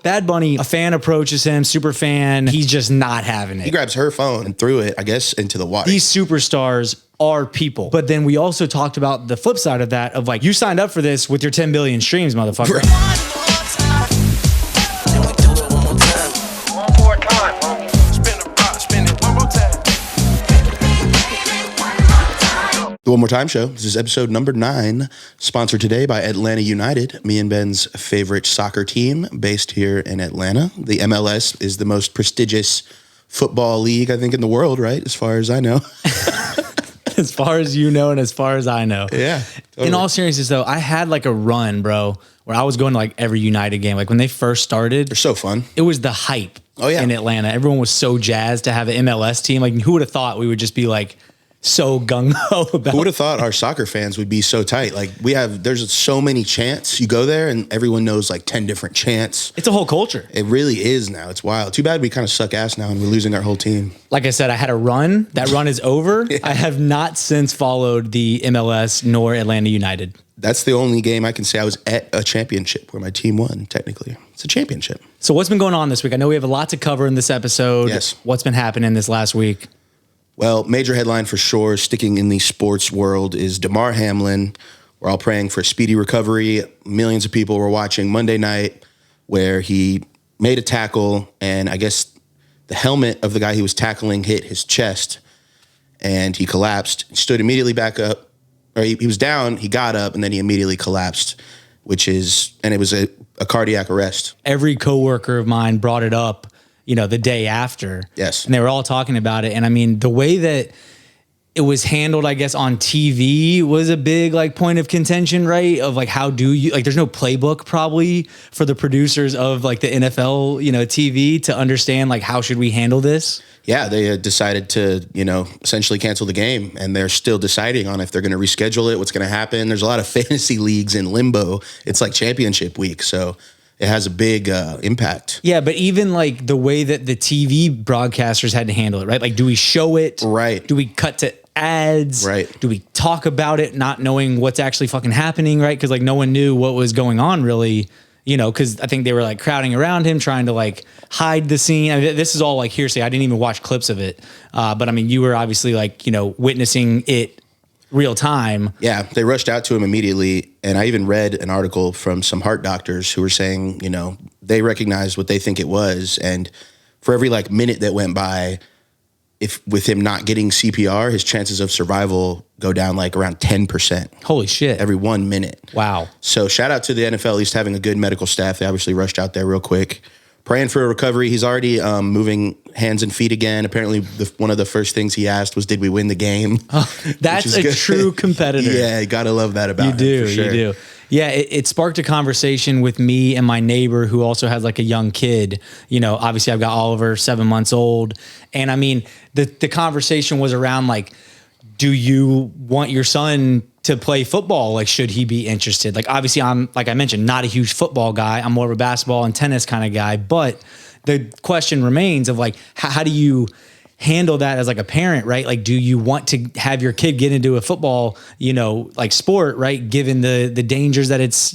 Bad Bunny, a fan approaches him, super fan. He's just not having it. He grabs her phone and threw it, I guess, into the water. These superstars are people. But then we also talked about the flip side of that, of like, you signed up for this with your 10 billion streams, motherfucker. Right. The One More Time Show. This is episode number 9, sponsored today by Atlanta United, me and Ben's favorite soccer team based here in Atlanta. The MLS is the most prestigious football league, I think, in the world, right? As far as I know. As far as you know and as far as I know. Yeah. Totally. In all seriousness, though, I had like a run, bro, where I was going to like every United game. Like when they first started. They're so fun. It was the hype in Atlanta. Everyone was so jazzed to have an MLS team. Like who would have thought we would just be like, so gung-ho about. Who would have thought our soccer fans would be so tight? Like there's so many chants. You go there and everyone knows like 10 different chants. It's a whole culture. It really is now. It's wild. Too bad we kind of suck ass now and we're losing our whole team. Like I said, I had a run. That run is over. Yeah. I have not since followed the MLS nor Atlanta United. That's the only game I can say I was at a championship where my team won, technically. It's a championship. So what's been going on this week? I know we have a lot to cover in this episode. Yes. What's been happening this last week? Well, major headline for sure, sticking in the sports world, is Damar Hamlin. We're all praying for a speedy recovery. Millions of people were watching Monday night where he made a tackle, and I guess the helmet of the guy he was tackling hit his chest, and he collapsed, stood immediately back up. Or he was down, he got up, and then he immediately collapsed, and it was a cardiac arrest. Every coworker of mine brought it up, the day after. Yes. And they were all talking about it. And I mean, the way that it was handled, I guess, on TV was a big like point of contention, right? Of like, how do you, like, there's no playbook probably for the producers of like the NFL, TV to understand like, how should we handle this? Yeah, they decided to, essentially cancel the game, and they're still deciding on if they're going to reschedule it, what's going to happen. There's a lot of fantasy leagues in limbo. It's like championship week, so it has a big impact. Yeah, but even like the way that the TV broadcasters had to handle it, right? Like, do we show it? Right. Do we cut to ads? Right. Do we talk about it not knowing what's actually fucking happening, right? Because like no one knew what was going on really, because I think they were like crowding around him trying to like hide the scene. I mean, this is all like hearsay. I didn't even watch clips of it. But I mean, you were obviously like, witnessing it real time. Yeah, they rushed out to him immediately, and I even read an article from some heart doctors who were saying, they recognized what they think it was, and for every like minute that went by, if with him not getting CPR, his chances of survival go down like around 10%. Holy shit. Every 1 minute. Wow. So shout out to the NFL, at least having a good medical staff. They obviously rushed out there real quick. Praying for a recovery. He's already moving hands and feet again. Apparently, one of the first things he asked was, did we win the game? Oh, that's a true competitor. Yeah, you got to love that about him. You sure. do. Yeah, it sparked a conversation with me and my neighbor who also has like a young kid. Obviously I've got Oliver, 7 months old. And I mean, the conversation was around like, do you want your son to play football? Like, should he be interested? Like, obviously I'm, like I mentioned, not a huge football guy. I'm more of a basketball and tennis kind of guy. But the question remains of like, how do you handle that as like a parent, right? Like, do you want to have your kid get into a football, like sport, right? Given the dangers that it's,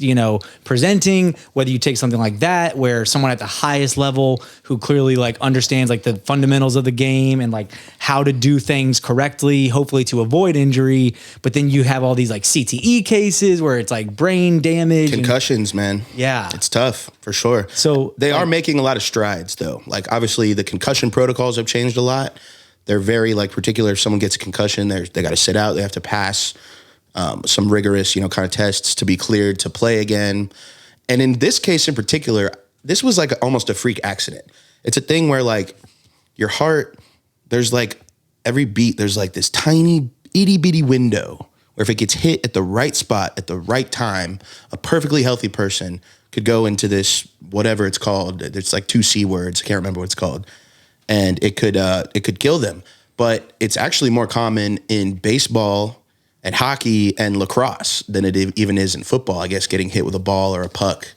presenting, whether you take something like that, where someone at the highest level who clearly like understands like the fundamentals of the game and like how to do things correctly, hopefully to avoid injury. But then you have all these like CTE cases where it's like brain damage. Concussions, man. Yeah. It's tough for sure. So they are making a lot of strides though. Like obviously the concussion protocols have changed a lot. They're very like particular. If someone gets a concussion, they got to sit out. They have to pass some rigorous, kind of tests to be cleared to play again. And in this case in particular, this was like almost a freak accident. It's a thing where like your heart, there's like every beat, there's like this tiny itty bitty window where if it gets hit at the right spot at the right time, a perfectly healthy person could go into this, whatever it's called. It's like 2 C words. I can't remember what it's called. And it could kill them. But it's actually more common in baseball and hockey and lacrosse than it even is in football, I guess, getting hit with a ball or a puck.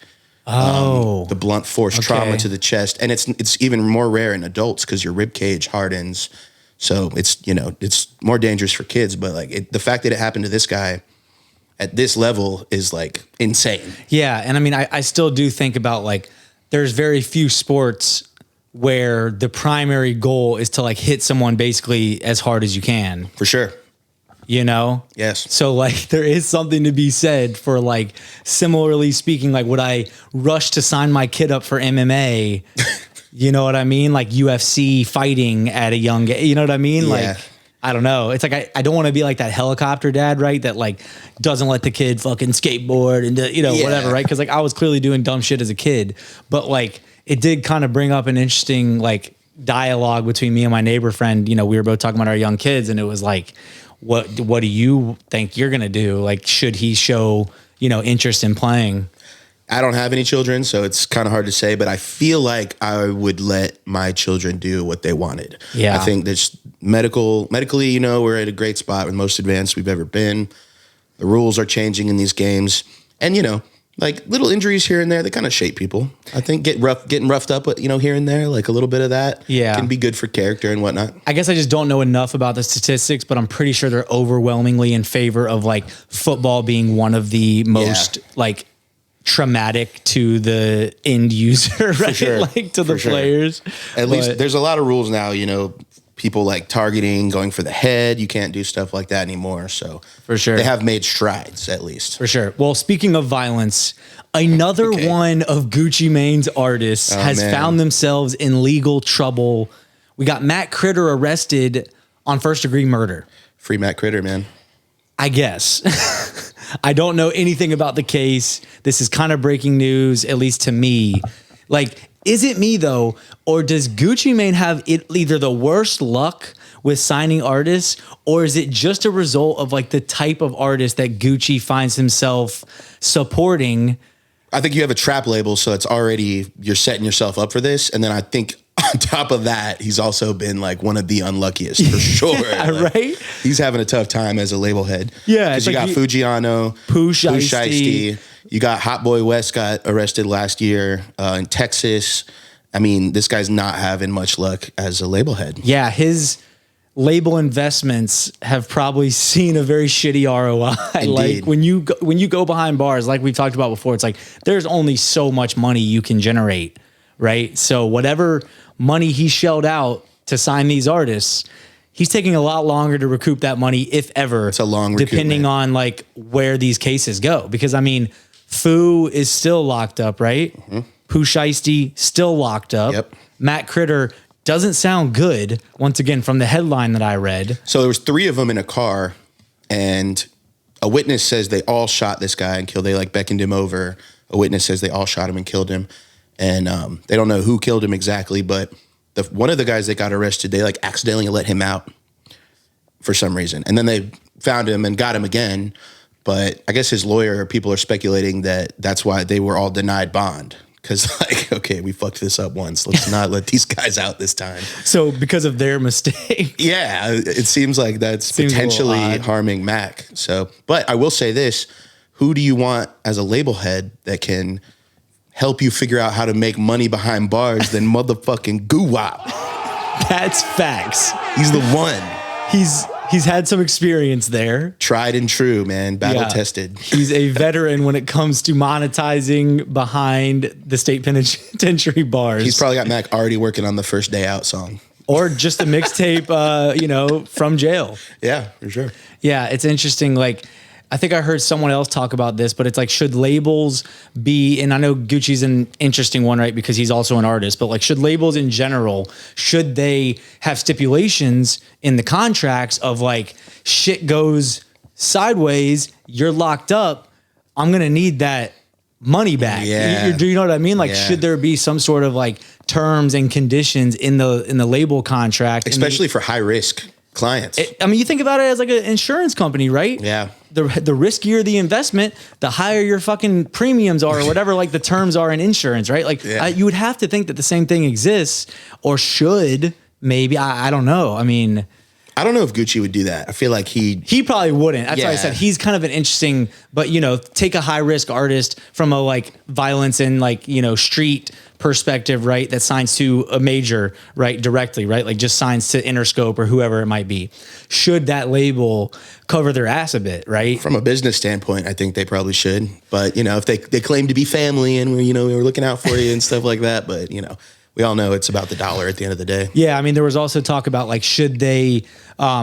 The blunt force trauma to the chest. And it's even more rare in adults because your rib cage hardens. So it's, it's more dangerous for kids. But like the fact that it happened to this guy at this level is like insane. Yeah. And I mean, I still do think about like there's very few sports where the primary goal is to like hit someone basically as hard as you can. For sure. You know? Yes. So like there is something to be said for like, similarly speaking, like would I rush to sign my kid up for MMA? You know what I mean? Like UFC fighting at a young age, you know what I mean? Yeah. Like, I don't know. It's like, I don't want to be like that helicopter dad, right? That like doesn't let the kid fucking skateboard and you know, whatever, right? Cause like I was clearly doing dumb shit as a kid, but like it did kind of bring up an interesting like dialogue between me and my neighbor friend. You know, we were both talking about our young kids and it was like, what do you think you're going to do? Like, should he show, you know, interest in playing? I don't have any children, so it's kind of hard to say, but I feel like I would let my children do what they wanted. Yeah. I think that's medically, you know, we're at a great spot, with most advanced we've ever been. The rules are changing in these games. And, you know, like little injuries here and there, they kind of shape people. I think getting roughed up, you know, here and there, like a little bit of that can be good for character and whatnot. I guess I just don't know enough about the statistics, but I'm pretty sure they're overwhelmingly in favor of like football being one of the most like traumatic to the end user, right? Sure. Like to the players. At least there's a lot of rules now, you know, people like targeting, going for the head. You can't do stuff like that anymore. So for sure, they have made strides at least. For sure. Well, speaking of violence, another one of Gucci Mane's artists has found themselves in legal trouble. We got Matt Critter arrested on first-degree murder. Free Matt Critter, man. I guess. I don't know anything about the case. This is kind of breaking news, at least to me. Like, is it me though, or does Gucci Mane have either the worst luck with signing artists, or is it just a result of like the type of artist that Gucci finds himself supporting? I think you have a trap label, so it's already, you're setting yourself up for this. And then I think on top of that, he's also been like one of the unluckiest for sure. Yeah, like, right? He's having a tough time as a label head. Yeah. Because you got Fujiano, Pooh Shiesty. You got Hot Boy West got arrested last year in Texas. I mean, this guy's not having much luck as a label head. Yeah, his label investments have probably seen a very shitty ROI. Indeed. Like when you go behind bars, like we've talked about before, it's like there's only so much money you can generate, right? So whatever money he shelled out to sign these artists, he's taking a lot longer to recoup that money, if ever. It's a long depending on like where these cases go. Because I mean, Fu is still locked up, right? Mm-hmm. Pooh Shiesty still locked up. Yep. Matt Critter doesn't sound good, once again, from the headline that I read. So there was 3 of them in a car, and a witness says they all shot this guy and killed. They like beckoned him over. A witness says they all shot him and killed him. And they don't know who killed him exactly, but one of the guys that got arrested, they like accidentally let him out for some reason. And then they found him and got him again. But I guess his lawyer, people are speculating that that's why they were all denied bond. Because, like, okay, we fucked this up once. Let's not let these guys out this time. So because of their mistake. Yeah, it seems like that's potentially harming Mac. So, but I will say this. Who do you want as a label head that can help you figure out how to make money behind bars than motherfucking Goo-Wop? That's facts. He's the one. He's had some experience there. Tried and true, man. Battle tested. He's a veteran when it comes to monetizing behind the state penitentiary bars. He's probably got Mac already working on the First Day Out song. Or just a mixtape, you know, from jail. Yeah, for sure. Yeah, it's interesting. Like, I think I heard someone else talk about this, but it's like, should labels be, and I know Gucci's an interesting one, right? Because he's also an artist, but like, should labels in general, should they have stipulations in the contracts of like, shit goes sideways, you're locked up, I'm going to need that money back. Yeah. Do you know what I mean? Like, should there be some sort of like terms and conditions in the label contract? Especially for high risk clients. I mean, you think about it as like an insurance company, right? Yeah. The riskier the investment, the higher your fucking premiums are, or whatever like the terms are in insurance, right? Like you would have to think that the same thing exists, or should maybe. I don't know. I mean, I don't know if Gucci would do that. I feel like he probably wouldn't. That's why I Yeah. said he's kind of an interesting, but take a high risk artist from a like violence and like, street perspective, right? That signs to a major, right? Directly, right? Like just signs to Interscope or whoever it might be. Should that label cover their ass a bit, right? from a business standpoint, I think they probably should. But if they claim to be family and we're looking out for you and stuff like that, but we all know it's about the dollar at the end of the day. Yeah, I mean, there was also talk about like, should they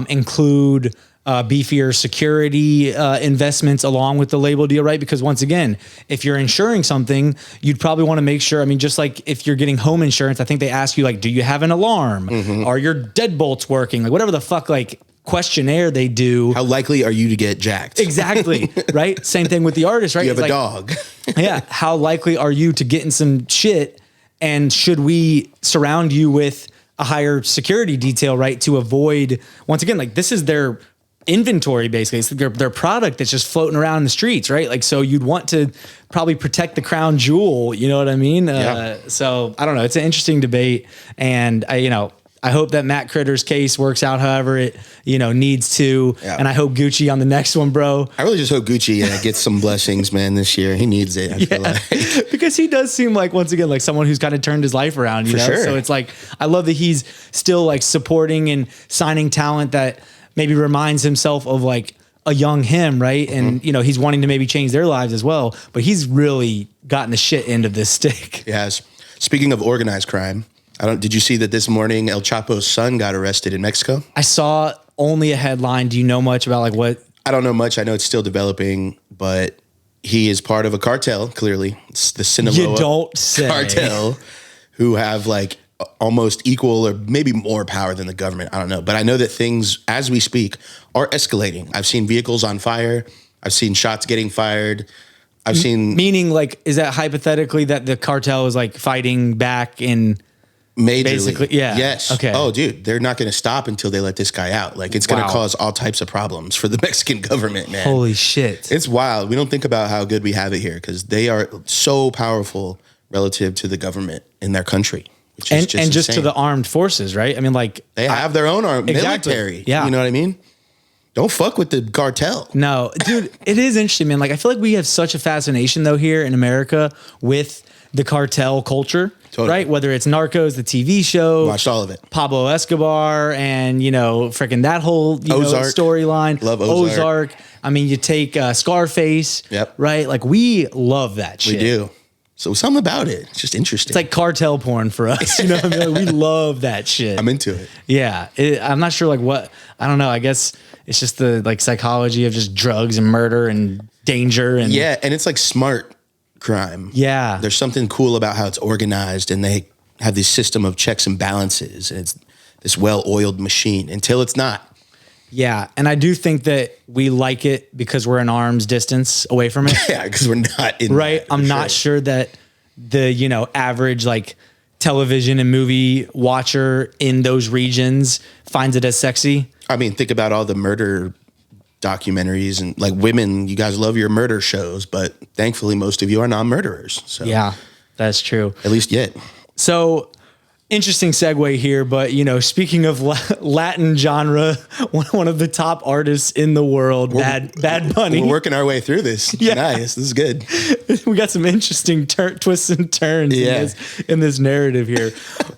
include beefier security investments along with the label deal, right? Because once again, if you're insuring something, you'd probably want to make sure. I mean, just like if you're getting home insurance, I think they ask you like, do you have an alarm? Are your deadbolts working? Like whatever the fuck like questionnaire they do. How likely are you to get jacked? Exactly, right? Same thing with the artist, right? You have It's a like, dog. yeah. How likely are you to get in some shit? And should we surround you with a higher security detail, right? To avoid, once again, like this is their inventory basically. It's their product that's just floating around in the streets, right? Like, so you'd want to probably protect the crown jewel, you know what I mean? Yeah. So I don't know. It's an interesting debate. And I hope that Matt Critter's case works out however it, needs to. Yeah. And I hope Gucci on the next one, bro. I really just hope Gucci gets some blessings, man, this year. He needs it, I feel like. Because he does seem like, once again, like someone who's kind of turned his life around, you know? sure. So it's like, I love that he's still like supporting and signing talent that maybe reminds himself of like a young him, right? And, he's wanting to maybe change their lives as well. But he's really gotten the shit end of this stick. He has. Speaking of organized crime, did you see that this morning El Chapo's son got arrested in Mexico? I saw only a headline. Do you know much about like what? I don't know much. I know it's still developing, but he is part of a cartel, clearly. It's the Sinaloa You don't say. cartel, who have like almost equal or maybe more power than the government. I don't know. But I know that things, as we speak, are escalating. I've seen vehicles on fire. I've seen shots getting fired. I've seen... Meaning like, is that hypothetically that the cartel is like fighting back in... Majorly. Basically, yeah. Yes. Okay. Oh, dude, they're not going to stop until they let this guy out. Like, it's going to Wow. cause all types of problems for the Mexican government, man. Holy shit. It's wild. We don't think about how good we have it here because they are so powerful relative to the government in their country. Which is And just to insane. the armed forces, right? I mean, like... They have their own armed Exactly. military. Yeah. You know what I mean? Don't fuck with the cartel. No, dude, it is interesting, man. Like, I feel like we have such a fascination, though, here in America with the cartel culture, Totally. right? Whether it's Narcos, the TV show, Watched all of it. Pablo Escobar, and, freaking that whole Ozark. storyline. Love Ozark. I mean, you take Scarface, Yep. right? Like, we love that shit. We do. So something about it. It's just interesting. It's like cartel porn for us. You know what I mean? Like, we love that shit. I'm into it. Yeah. I'm not sure, like, what, I don't know. I guess it's just the, like, psychology of just drugs and murder and danger. And Yeah, and it's like smart crime. Yeah. There's something cool about how it's organized and they have this system of checks and balances and it's this well-oiled machine until it's not. Yeah. And I do think that we like it because we're an arm's distance away from it. Yeah, because we're not in Right. that, for I'm not sure that the, average like television and movie watcher in those regions finds it as sexy. I mean, think about all the murder documentaries and like women, you guys love your murder shows, but thankfully most of you are non-murderers. So Yeah, that's true. at least yet. So interesting segue here, but speaking of Latin genre, one of the top artists in the world, Bad Bunny. We're working our way through this. Yeah. Nice. This is good. We got some interesting twists and turns Yeah. in this narrative here.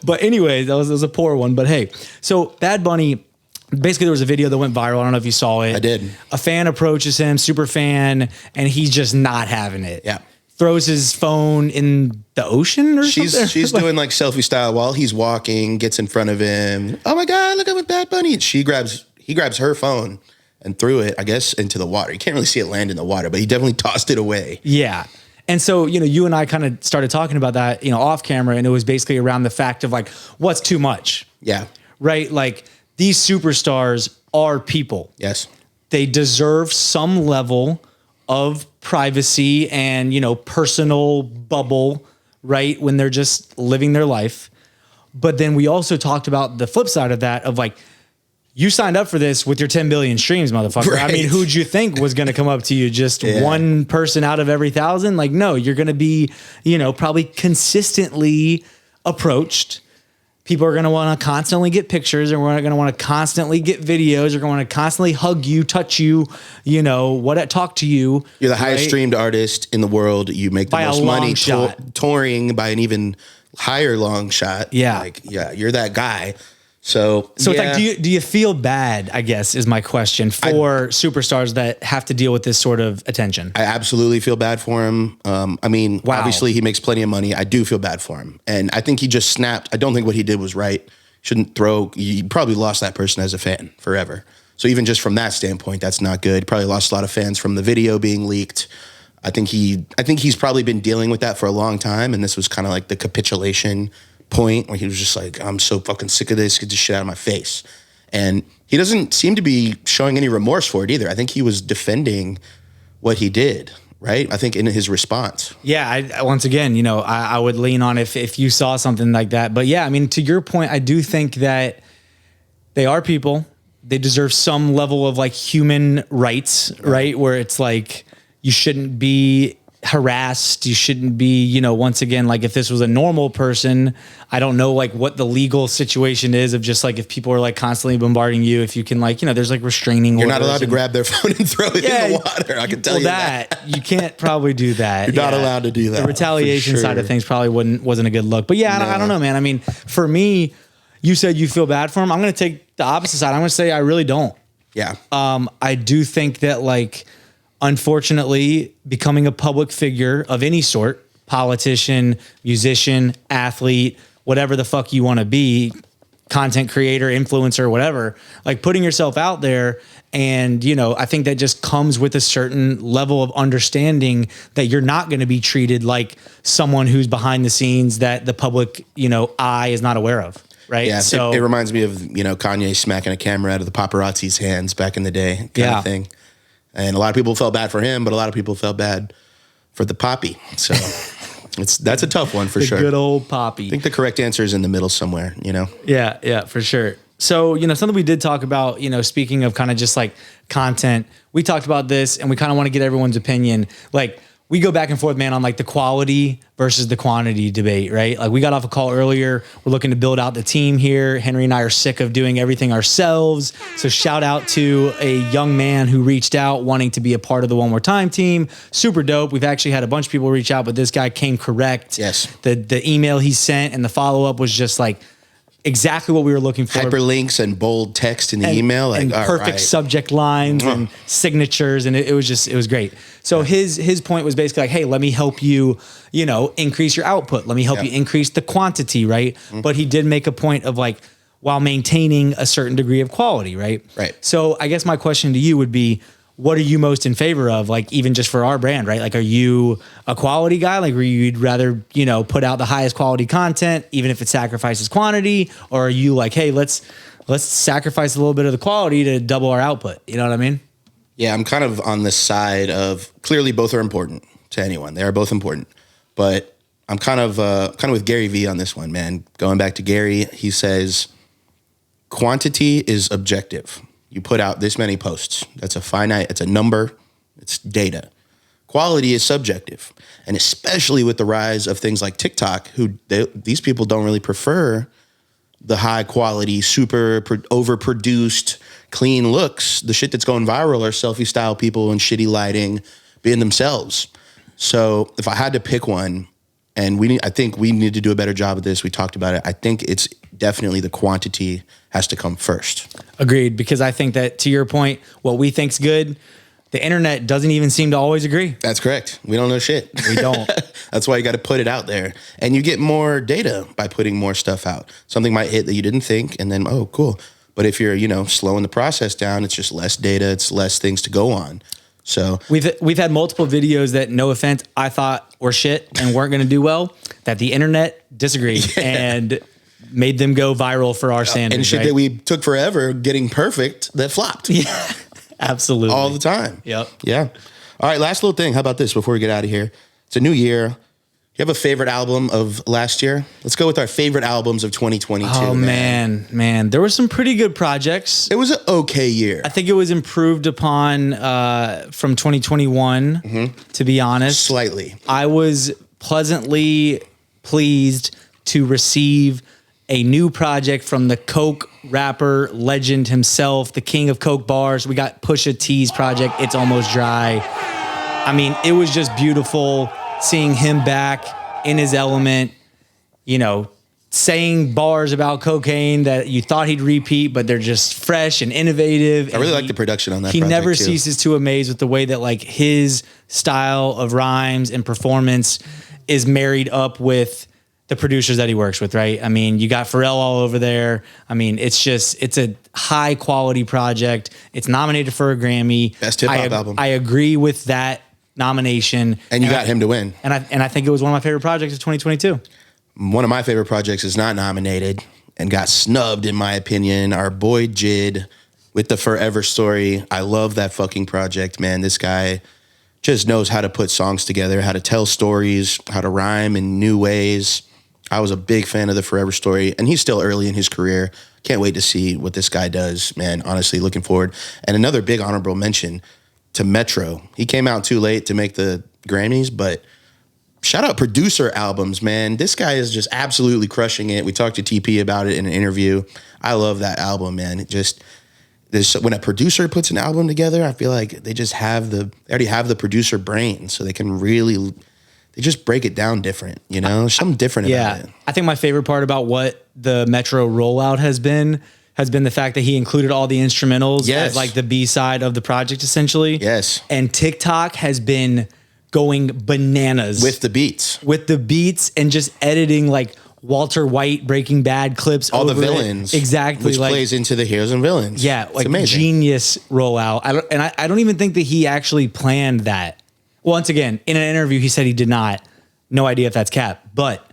But anyway, that was a poor one. But hey, so Bad Bunny, basically there was a video that went viral. I don't know if you saw it. I did. A fan approaches him, super fan, and he's just not having it. Yeah. Throws his phone in the ocean or something. She's doing like selfie style while he's walking, gets in front of him. Oh my God, look at Bad Bunny. And he grabs her phone and threw it, I guess, into the water. You can't really see it land in the water, but he definitely tossed it away. Yeah. And so, you and I kind of started talking about that, off camera, and it was basically around the fact of like, what's too much? Yeah. Right? Like, these superstars are people. Yes. They deserve some level of privacy and, personal bubble, right? When they're just living their life. But then we also talked about the flip side of that of like, you signed up for this with your 10 billion streams, motherfucker. Right. I mean, who'd you think was going to come up to you? Just one person out of every 1,000? Like, no, you're going to be, probably consistently approached people are going to want to constantly get pictures, and we're going to want to constantly get videos. We're going to constantly hug you, touch you, talk to you. You're the highest streamed artist in the world. You make the most money touring by an even higher long shot. Yeah. You're that guy. So it's like, do you feel bad, I guess, is my question, for superstars that have to deal with this sort of attention? I absolutely feel bad for him. Obviously he makes plenty of money. I do feel bad for him. And I think he just snapped. I don't think what he did was right. You probably lost that person as a fan forever. So even just from that standpoint, that's not good. Probably lost a lot of fans from the video being leaked. I think he's probably been dealing with that for a long time. And this was kind of like the capitulation point where he was just like, I'm so fucking sick of this, get this shit out of my face. And he doesn't seem to be showing any remorse for it either. I think he was defending what he did, right? I think in his response. Yeah, once again, I would lean on if you saw something like that. But yeah, I mean, to your point, I do think that they are people. They deserve some level of like human rights, right? Where it's like, you shouldn't be harassed. You shouldn't be, once again, like if this was a normal person, I don't know like what the legal situation is of just like if people are like constantly bombarding you, if you can like, there's like restraining. You're not allowed to grab their phone and throw it in the water. I can tell you that. You can't probably do that. You're not allowed to do that. The retaliation side of things probably wasn't a good look. But yeah, I don't know, man. I mean, for me, you said you feel bad for him. I'm going to take the opposite side. I'm going to say I really don't. Yeah. I do think that like, unfortunately, becoming a public figure of any sort, politician, musician, athlete, whatever the fuck you want to be, content creator, influencer, whatever, like putting yourself out there. And, I think that just comes with a certain level of understanding that you're not going to be treated like someone who's behind the scenes that the public, eye is not aware of. Right. Yeah. So it reminds me of, Kanye smacking a camera out of the paparazzi's hands back in the day kind of thing. And a lot of people felt bad for him, but a lot of people felt bad for the poppy. So that's a tough one for sure. Good old poppy. I think the correct answer is in the middle somewhere, Yeah, for sure. So, something we did talk about, speaking of kind of just like content, we talked about this and we kind of want to get everyone's opinion. Like, we go back and forth, man, on like the quality versus the quantity debate, right? Like we got off a call earlier. We're looking to build out the team here. Henry and I are sick of doing everything ourselves. So shout out to a young man who reached out wanting to be a part of the One More Time team. Super dope. We've actually had a bunch of people reach out, but this guy came correct. Yes. The email he sent and the follow-up was just like exactly what we were looking for. Hyperlinks and bold text in the email. Like, and perfect subject lines and signatures. And it was great. So his point was basically like, hey, let me help you, increase your output. Let me help you increase the quantity, right? Mm-hmm. But he did make a point of like, while maintaining a certain degree of quality, right? Right. So I guess my question to you would be, what are you most in favor of? Like, even just for our brand, right? Like, are you a quality guy? Like, where you'd rather, put out the highest quality content, even if it sacrifices quantity? Or are you like, hey, let's sacrifice a little bit of the quality to double our output? You know what I mean? Yeah, I'm kind of on the side of clearly both are important to anyone. They are both important. But I'm kind of with Gary Vee on this one, man. Going back to Gary, he says, quantity is objective. You put out this many posts. That's a finite, it's a number, it's data. Quality is subjective. And especially with the rise of things like TikTok, these people don't really prefer the high quality, super overproduced, clean looks. The shit that's going viral are selfie style people and shitty lighting being themselves. So if I had to pick one, and I think we need to do a better job of this. We talked about it. I think it's definitely the quantity has to come first. Agreed, because I think that, to your point, what we think's good, the internet doesn't even seem to always agree. That's correct. We don't know shit. We don't. That's why you got to put it out there. And you get more data by putting more stuff out. Something might hit that you didn't think, and then, oh, cool. But if you're, slowing the process down, it's just less data, it's less things to go on. So we've had multiple videos that, no offense, I thought were shit and weren't going to do well, that the internet disagreed and made them go viral for our standards. And shit that we took forever getting perfect that flopped. Yeah, absolutely. All the time. Yep. Yeah. All right, last little thing. How about this before we get out of here? It's a new year. You have a favorite album of last year? Let's go with our favorite albums of 2022. Oh, man. There were some pretty good projects. It was an okay year. I think it was improved upon from 2021, to be honest. Slightly. I was pleasantly pleased to receive a new project from the Coke rapper legend himself, the king of Coke bars. We got Pusha T's project, It's Almost Dry. I mean, it was just beautiful seeing him back in his element, you know, saying bars about cocaine that you thought he'd repeat, but they're just fresh and innovative. I really like the production on that He project never too. ceases to amaze with the way that like his style of rhymes and performance is married up with the producers that he works with, right? I mean, you got Pharrell all over there. I mean, it's a high quality project. It's nominated for a Grammy. Best hip hop album. I agree with that nomination. And you got him to win. And I think it was one of my favorite projects of 2022. One of my favorite projects is not nominated and got snubbed, in my opinion. Our boy Jid with the Forever Story. I love that fucking project, man. This guy just knows how to put songs together, how to tell stories, how to rhyme in new ways. I was a big fan of the Forever Story, and he's still early in his career. Can't wait to see what this guy does, man. Honestly, looking forward. And another big honorable mention to Metro. He came out too late to make the Grammys, but shout out producer albums, man. This guy is just absolutely crushing it. We talked to TP about it in an interview. I love that album, man. It just, when a producer puts an album together, I feel like they already have the producer brain, so they can really, they just break it down different, you know? There's something different about it. I think my favorite part about what the Metro rollout has been the fact that he included all the instrumentals as like the B-side of the project, essentially. Yes. And TikTok has been going bananas With the beats. And just editing like Walter White Breaking Bad clips. All the over villains. Exactly. Which plays into the heroes and villains. Yeah. It's like amazing. Genius rollout. I don't even think that he actually planned that. Once again, in an interview, he said he did not. No idea if that's cap, but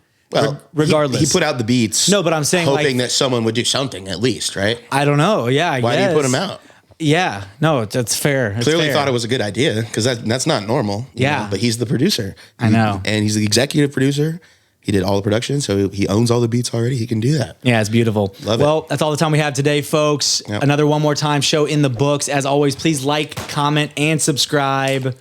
regardless, he put out the beats. No, but I'm saying hoping like, that someone would do something at least, right? I don't know. Yeah. Why do you put him out? Yeah. No, that's fair. Clearly thought it was a good idea because that's not normal. You know? But he's the producer. I know. And he's the executive producer. He did all the production, so he owns all the beats already. He can do that. Yeah, it's beautiful. Love it. Well, that's all the time we have today, folks. Yep. Another One More Time show in the books. As always, please like, comment, and subscribe.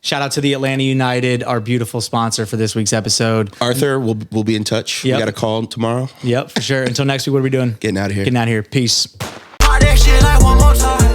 Shout out to the Atlanta United, our beautiful sponsor for this week's episode. Arthur, we'll be in touch. Yep. We got a call tomorrow. Yep, for sure. Until next week, what are we doing? Getting out of here. Getting out of here. Peace. That shit like one more time.